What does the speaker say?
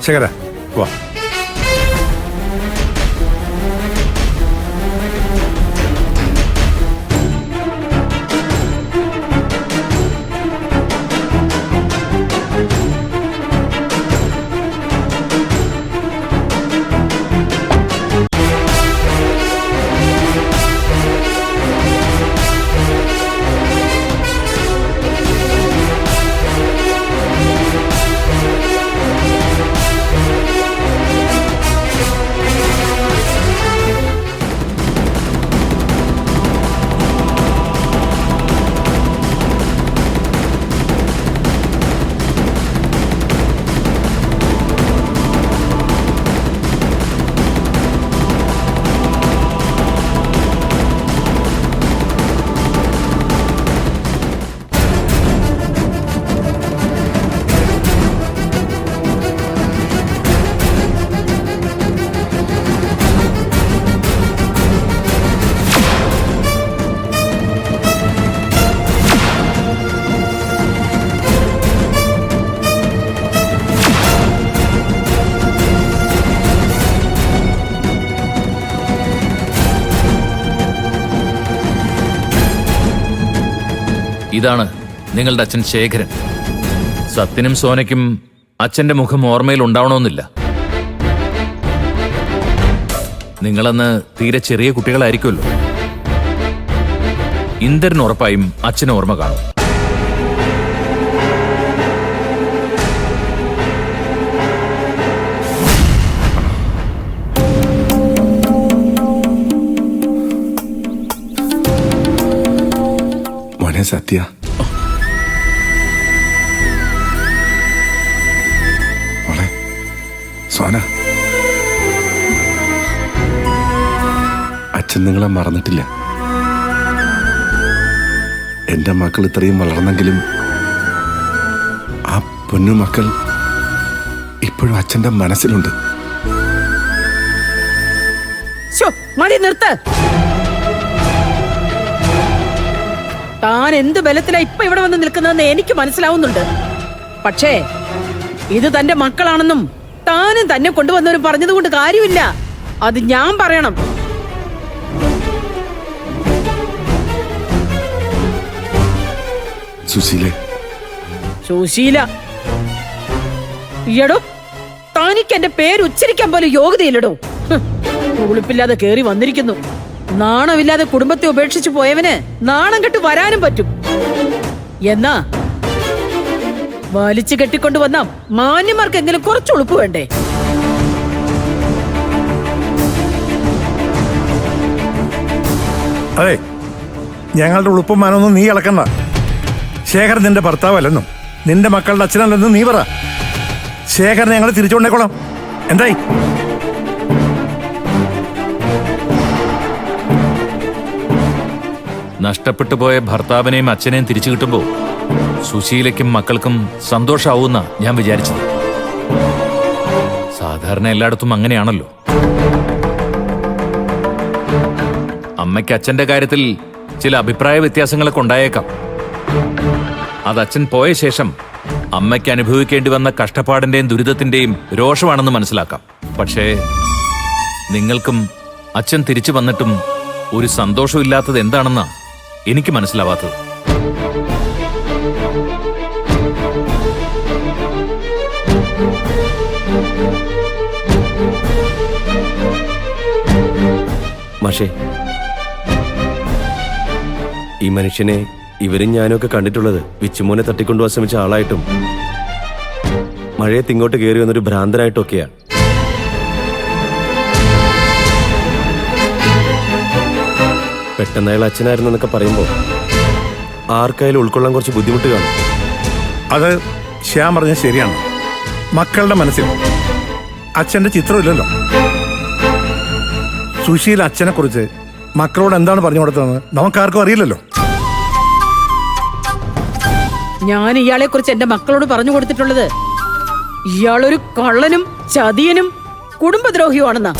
ശേഖര വാ. ഇതാണ് നിങ്ങളുടെ അച്ഛൻ ശേഖരൻ. സത്യനും സോനയ്ക്കും അച്ഛന്റെ മുഖം ഓർമ്മയിൽ ഉണ്ടാവണമെന്നില്ല. നിങ്ങളന്ന് തീരെ ചെറിയ കുട്ടികളായിരിക്കുമല്ലോ. ഇന്ദ്രൻ ഉറപ്പായും അച്ഛന് ഓർമ്മ കാണും. മോനെ സത്യ, മോളെ സോന, അച്ഛൻ നിങ്ങളെ മറന്നിട്ടില്ല. എന്റെ മക്കൾ ഇത്രയും വളർന്നെങ്കിലും ആ പൊന്നു മക്കൾ ഇപ്പോഴും അച്ഛന്റെ മനസ്സിലുണ്ട്. മതി, നിർത്ത്. താൻ എന്ത് ബലത്തിലാ ഇപ്പൊ ഇവിടെ വന്ന് നിൽക്കുന്നതെന്ന് എനിക്ക് മനസ്സിലാവുന്നുണ്ട്. പക്ഷേ ഇത് തന്റെ മക്കളാണെന്നും താനും തന്നെ കൊണ്ടുവന്നവരും പറഞ്ഞതുകൊണ്ട് കാര്യമില്ല. അത് ഞാൻ പറയണം. സുശീല എടോ, താനിക്ക് എന്റെ പേര് ഉച്ചരിക്കാൻ പോലും യോഗ്യതയില്ലടോ. ഉളുപ്പില്ലാതെ കേറി വന്നിരിക്കുന്നു. നാണമില്ലാതെ കുടുംബത്തെ ഉപേക്ഷിച്ചു പോയവന് നാണം കെട്ട് വരാനും പറ്റും. എന്നാ വലിച്ചു കെട്ടിക്കൊണ്ട് വന്ന മാന്യന്മാർക്കെങ്കിലും കുറച്ച് ഉളുപ്പ് വേണ്ടേ? അതെ, ഞങ്ങളുടെ ഉളുപ്പും മാനൊന്നും നീ ഇളക്കണ്ട. ശേഖരൻ നിന്റെ ഭർത്താവല്ലെന്നും നിന്റെ മക്കളുടെ അച്ഛനല്ലെന്നും നീ പറ. ശേഖരനെ ഞങ്ങൾ തിരിച്ചുകൊണ്ടേക്കോളാം. എന്തായി? നഷ്ടപ്പെട്ടു പോയ ഭർത്താവിനെയും അച്ഛനെയും തിരിച്ചു കിട്ടുമ്പോൾ സുശീലയ്ക്കും മക്കൾക്കും സന്തോഷാവൂന്നാ ഞാൻ വിചാരിച്ചത്. സാധാരണ എല്ലായിടത്തും അങ്ങനെയാണല്ലോ. അമ്മയ്ക്ക് അച്ഛന്റെ കാര്യത്തിൽ ചില അഭിപ്രായ വ്യത്യാസങ്ങളൊക്കെ ഉണ്ടായേക്കാം. അത് അച്ഛൻ പോയ ശേഷം അമ്മയ്ക്ക് അനുഭവിക്കേണ്ടി വന്ന കഷ്ടപ്പാടിന്റെയും ദുരിതത്തിന്റെയും രോഷമാണെന്ന് മനസ്സിലാക്കാം. പക്ഷേ നിങ്ങൾക്കും അച്ഛൻ തിരിച്ചു വന്നിട്ടും ഒരു സന്തോഷമില്ലാത്തത് എന്താണെന്നാ എനിക്ക് മനസ്സിലാവാത്തത്. മാഷേ, ഈ മനുഷ്യനെ ഇവരും ഞാനും ഒക്കെ കണ്ടിട്ടുള്ളത് വിച്ചുമോനെ തട്ടിക്കൊണ്ടുപോകാൻ ശ്രമിച്ച ആളായിട്ടും മഴയത്ത് ഇങ്ങോട്ട് കയറി വന്നൊരു ഭ്രാന്തനായിട്ടൊക്കെയാ. പെട്ടെന്ന് അയാൾ അച്ഛനായിരുന്നു എന്നൊക്കെ പറയുമ്പോൾ ആർക്കായാലും ഉൾക്കൊള്ളാൻ കുറച്ച് ബുദ്ധിമുട്ട് കാണും. അത് ശ്യാം പറഞ്ഞത് ശരിയാണ്. മക്കളുടെ മനസ്സിൽ അച്ഛന്റെ ചിത്രമില്ലല്ലോ. സുശീൽ അച്ഛനെ കുറിച്ച് മക്കളോട് എന്താണ് പറഞ്ഞു കൊടുത്തതെന്ന് നമുക്കാർക്കും അറിയില്ലല്ലോ. ഞാൻ ഇയാളെ കുറിച്ച് എന്റെ മക്കളോട് പറഞ്ഞു കൊടുത്തിട്ടുള്ളത് ഇയാളൊരു കള്ളനും ചതിയനും കുടുംബദ്രോഹിയുമാണെന്നാ.